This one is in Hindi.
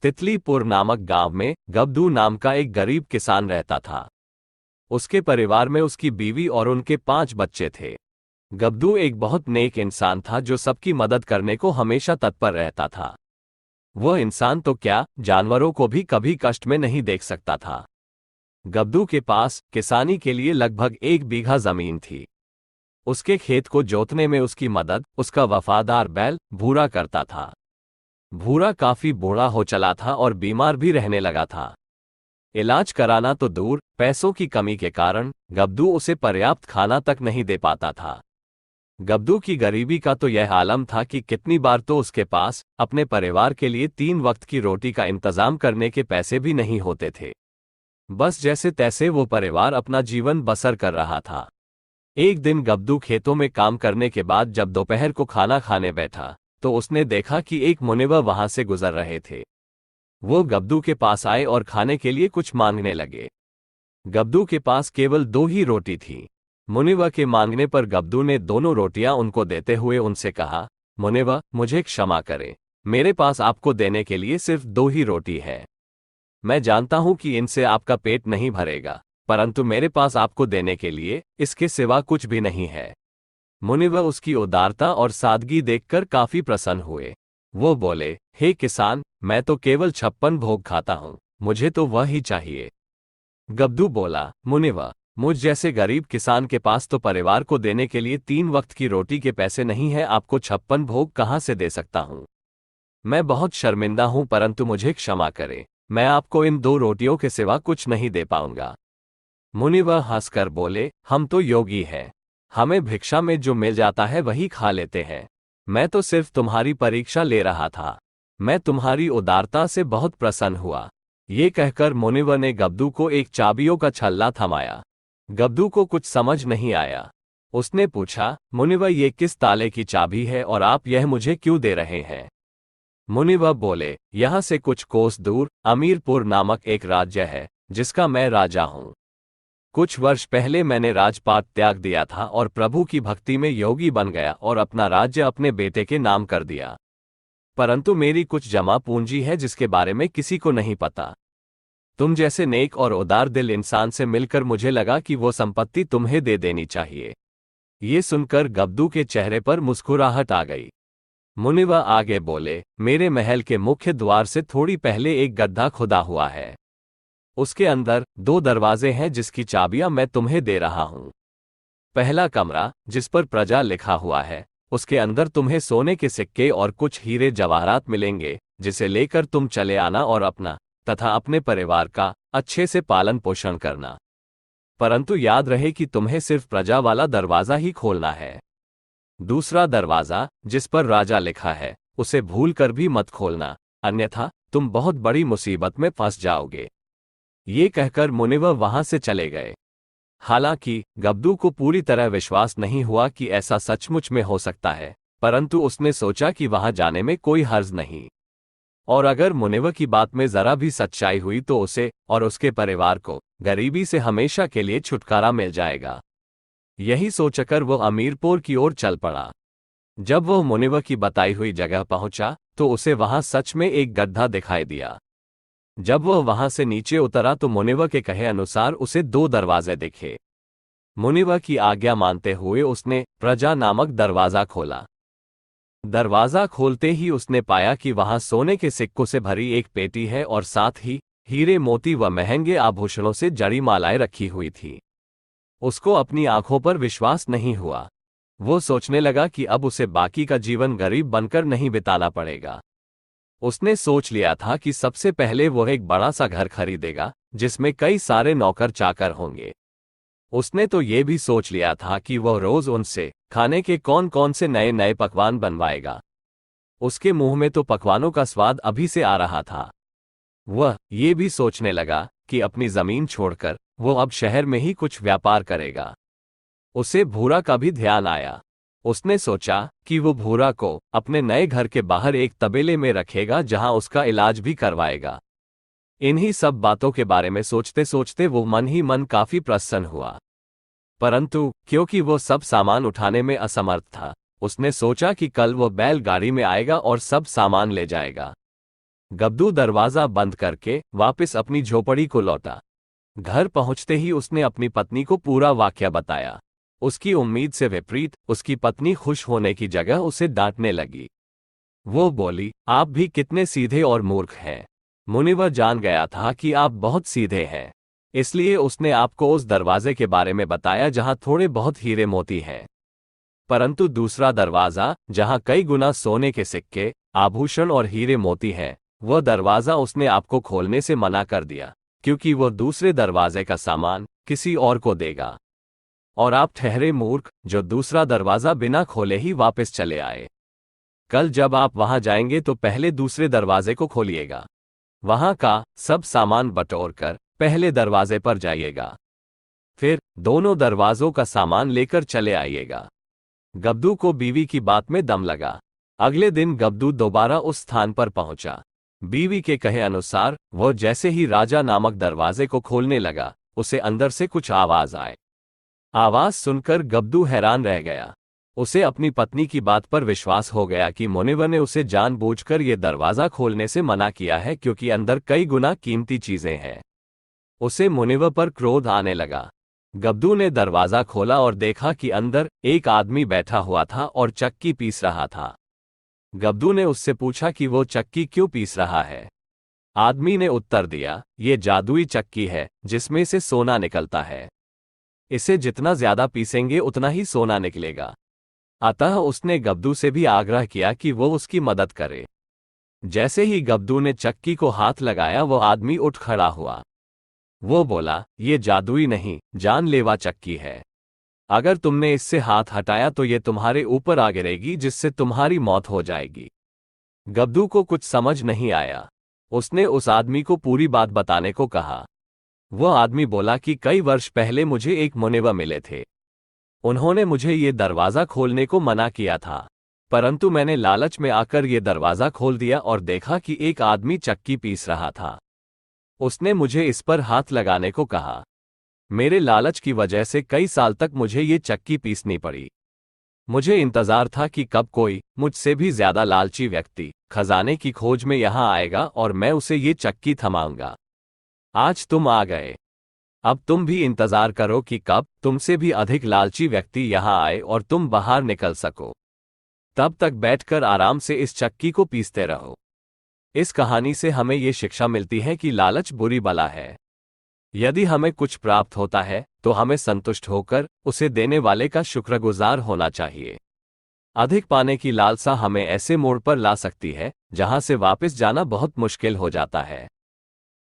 तितलीपुर नामक गांव में गब्दू नाम का एक गरीब किसान रहता था। उसके परिवार में उसकी बीवी और उनके 5 बच्चे थे। गब्दू एक बहुत नेक इंसान था जो सबकी मदद करने को हमेशा तत्पर रहता था। वह इंसान तो क्या, जानवरों को भी कभी कष्ट में नहीं देख सकता था। गब्दू के पास किसानी के लिए लगभग 1 बीघा जमीन थी। उसके खेत को जोतने में उसकी मदद उसका वफादार बैल भूरा करता था। भूरा काफी बूढ़ा हो चला था और बीमार भी रहने लगा था। इलाज कराना तो दूर, पैसों की कमी के कारण गब्दू उसे पर्याप्त खाना तक नहीं दे पाता था। गब्दू की गरीबी का तो यह आलम था कि कितनी बार तो उसके पास अपने परिवार के लिए 3 वक्त की रोटी का इंतजाम करने के पैसे भी नहीं होते थे। बस जैसे तैसे वो परिवार अपना जीवन बसर कर रहा था। एक दिन गब्दू खेतों में काम करने के बाद जब दोपहर को खाना खाने बैठा तो उसने देखा कि एक मुनिवर वहां से गुजर रहे थे। वो गब्दू के पास आए और खाने के लिए कुछ मांगने लगे। गब्दू के पास केवल 2 ही रोटी थी। मुनिवर के मांगने पर गब्दू ने दोनों रोटियां उनको देते हुए उनसे कहा, मुनिवर, मुझे क्षमा करें, मेरे पास आपको देने के लिए सिर्फ 2 ही रोटी है। मैं जानता हूं कि इनसे आपका पेट नहीं भरेगा, परंतु मेरे पास आपको देने के लिए इसके सिवा कुछ भी नहीं है। मुनिवर उसकी उदारता और सादगी देखकर काफी प्रसन्न हुए। वो बोले, हे किसान, मैं तो केवल 56 भोग खाता हूं, मुझे तो वह ही चाहिए। गब्दू बोला, मुनिवर, मुझ जैसे गरीब किसान के पास तो परिवार को देने के लिए 3 वक्त की रोटी के पैसे नहीं है, आपको 56 भोग कहां से दे सकता हूं। मैं बहुत शर्मिंदा हूं, परंतु मुझे क्षमा करें, मैं आपको इन 2 रोटियों के सिवा कुछ नहीं दे पाऊंगा। मुनिवर हंसकर बोले, हम तो योगी हैं, हमें भिक्षा में जो मिल जाता है वही खा लेते हैं। मैं तो सिर्फ तुम्हारी परीक्षा ले रहा था। मैं तुम्हारी उदारता से बहुत प्रसन्न हुआ। ये कहकर मुनिवर ने गब्दू को एक चाबियों का छल्ला थमाया। गब्दू को कुछ समझ नहीं आया। उसने पूछा, मुनिवर, ये किस ताले की चाबी है और आप यह मुझे क्यों दे रहे हैं। मुनिवर बोले, यहाँ से कुछ कोस दूर अमीरपुर नामक एक राज्य है जिसका मैं राजा हूँ। कुछ वर्ष पहले मैंने राजपाट त्याग दिया था और प्रभु की भक्ति में योगी बन गया और अपना राज्य अपने बेटे के नाम कर दिया। परंतु मेरी कुछ जमा पूंजी है जिसके बारे में किसी को नहीं पता। तुम जैसे नेक और उदार दिल इंसान से मिलकर मुझे लगा कि वो संपत्ति तुम्हें दे देनी चाहिए। ये सुनकर गब्दू के चेहरे पर मुस्कुराहट आ गई। मुनिवर आगे बोले, मेरे महल के मुख्य द्वार से थोड़ी पहले एक गड्ढा खुदा हुआ है। उसके अंदर 2 दरवाजे हैं जिसकी चाबियां मैं तुम्हें दे रहा हूं। पहला कमरा, जिस पर प्रजा लिखा हुआ है, उसके अंदर तुम्हें सोने के सिक्के और कुछ हीरे जवाहरात मिलेंगे, जिसे लेकर तुम चले आना और अपना तथा अपने परिवार का अच्छे से पालन पोषण करना। परंतु याद रहे कि तुम्हें सिर्फ प्रजा वाला दरवाजा ही खोलना है। दूसरा दरवाजा, जिस पर राजा लिखा है, उसे भूलकर भी मत खोलना, अन्यथा तुम बहुत बड़ी मुसीबत में फंस जाओगे। ये कहकर मुनिवर वहां से चले गए। हालांकि गब्दू को पूरी तरह विश्वास नहीं हुआ कि ऐसा सचमुच में हो सकता है, परंतु उसने सोचा कि वहां जाने में कोई हर्ज नहीं, और अगर मुनिवर की बात में जरा भी सच्चाई हुई तो उसे और उसके परिवार को गरीबी से हमेशा के लिए छुटकारा मिल जाएगा। यही सोचकर वह अमीरपुर की ओर चल पड़ा। जब वह मुनिवर की बताई हुई जगह पहुंचा तो उसे वहां सच में एक गड्ढा दिखाई दिया। जब वह वहां से नीचे उतरा तो मुनिवर के कहे अनुसार उसे 2 दरवाजे दिखे। मुनिवर की आज्ञा मानते हुए उसने प्रजा नामक दरवाजा खोला। दरवाजा खोलते ही उसने पाया कि वहां सोने के सिक्कों से भरी एक पेटी है और साथ ही हीरे मोती व महंगे आभूषणों से जड़ी मालाएं रखी हुई थी। उसको अपनी आंखों पर विश्वास नहीं हुआ। वो सोचने लगा कि अब उसे बाकी का जीवन गरीब बनकर नहीं बिताना पड़ेगा। उसने सोच लिया था कि सबसे पहले वो एक बड़ा सा घर खरीदेगा जिसमें कई सारे नौकर चाकर होंगे। उसने तो ये भी सोच लिया था कि वह रोज उनसे खाने के कौन कौन से नए नए पकवान बनवाएगा। उसके मुंह में तो पकवानों का स्वाद अभी से आ रहा था। वह ये भी सोचने लगा कि अपनी जमीन छोड़कर वो अब शहर में ही कुछ व्यापार करेगा। उसे भूरा का भी ध्यान आया। उसने सोचा कि वो भूरा को अपने नए घर के बाहर एक तबेले में रखेगा जहां उसका इलाज भी करवाएगा। इन्हीं सब बातों के बारे में सोचते सोचते वो मन ही मन काफी प्रसन्न हुआ। परंतु क्योंकि वो सब सामान उठाने में असमर्थ था, उसने सोचा कि कल वो बैलगाड़ी में आएगा और सब सामान ले जाएगा। गब्दू दरवाजा बंद करके वापस अपनी झोपड़ी को लौटा। घर पहुंचते ही उसने अपनी पत्नी को पूरा वाकया बताया। उसकी उम्मीद से विपरीत उसकी पत्नी खुश होने की जगह उसे डांटने लगी। वो बोली, आप भी कितने सीधे और मूर्ख हैं। मुनिवर जान गया था कि आप बहुत सीधे हैं, इसलिए उसने आपको उस दरवाजे के बारे में बताया जहां थोड़े बहुत हीरे मोती हैं। परंतु दूसरा दरवाजा, जहां कई गुना सोने के सिक्के, आभूषण और हीरे मोती हैं, वह दरवाजा उसने आपको खोलने से मना कर दिया, क्योंकि वह दूसरे दरवाजे का सामान किसी और को देगा। और आप ठहरे मूर्ख, जो दूसरा दरवाजा बिना खोले ही वापस चले आए। कल जब आप वहां जाएंगे तो पहले दूसरे दरवाजे को खोलिएगा। वहां का सब सामान बटोर कर पहले दरवाजे पर जाइएगा। फिर दोनों दरवाजों का सामान लेकर चले आइएगा। गब्दू को बीवी की बात में दम लगा। अगले दिन गब्दू दोबारा उस स्थान पर पहुंचा। बीवी के कहे अनुसार वह जैसे ही राजा नामक दरवाजे को खोलने लगा, उसे अंदर से कुछ आवाज आए। आवाज सुनकर गब्दू हैरान रह गया। उसे अपनी पत्नी की बात पर विश्वास हो गया कि मुनिवर ने उसे जानबूझकर यह दरवाजा खोलने से मना किया है, क्योंकि अंदर कई गुना कीमती चीजें हैं। उसे मुनिवर पर क्रोध आने लगा। गब्दू ने दरवाजा खोला और देखा कि अंदर एक आदमी बैठा हुआ था और चक्की पीस रहा था। गब्दू ने उससे पूछा कि वो चक्की क्यों पीस रहा है। आदमी ने उत्तर दिया, ये जादुई चक्की है जिसमें से सोना निकलता है। इसे जितना ज्यादा पीसेंगे उतना ही सोना निकलेगा। अतः उसने गब्दू से भी आग्रह किया कि वो उसकी मदद करे। जैसे ही गब्दू ने चक्की को हाथ लगाया, वो आदमी उठ खड़ा हुआ। वो बोला, ये जादुई नहीं, जानलेवा चक्की है। अगर तुमने इससे हाथ हटाया तो ये तुम्हारे ऊपर आ गिरेगी, जिससे तुम्हारी मौत हो जाएगी। गब्दू को कुछ समझ नहीं आया। उसने उस आदमी को पूरी बात बताने को कहा। वह आदमी बोला कि कई वर्ष पहले मुझे एक मुनिवर मिले थे। उन्होंने मुझे ये दरवाजा खोलने को मना किया था, परंतु मैंने लालच में आकर ये दरवाजा खोल दिया और देखा कि एक आदमी चक्की पीस रहा था। उसने मुझे इस पर हाथ लगाने को कहा। मेरे लालच की वजह से कई साल तक मुझे ये चक्की पीसनी पड़ी। मुझे इंतजार था कि कब कोई मुझसे भी ज्यादा लालची व्यक्ति खजाने की खोज में यहां आएगा और मैं उसे ये चक्की थमाऊंगा। आज तुम आ गए। अब तुम भी इंतजार करो कि कब तुमसे भी अधिक लालची व्यक्ति यहां आए और तुम बाहर निकल सको। तब तक बैठकर आराम से इस चक्की को पीसते रहो। इस कहानी से हमें ये शिक्षा मिलती है कि लालच बुरी बला है। यदि हमें कुछ प्राप्त होता है तो हमें संतुष्ट होकर उसे देने वाले का शुक्रगुजार होना चाहिए। अधिक पाने की लालसा हमें ऐसे मोड़ पर ला सकती है जहां से वापस जाना बहुत मुश्किल हो जाता है।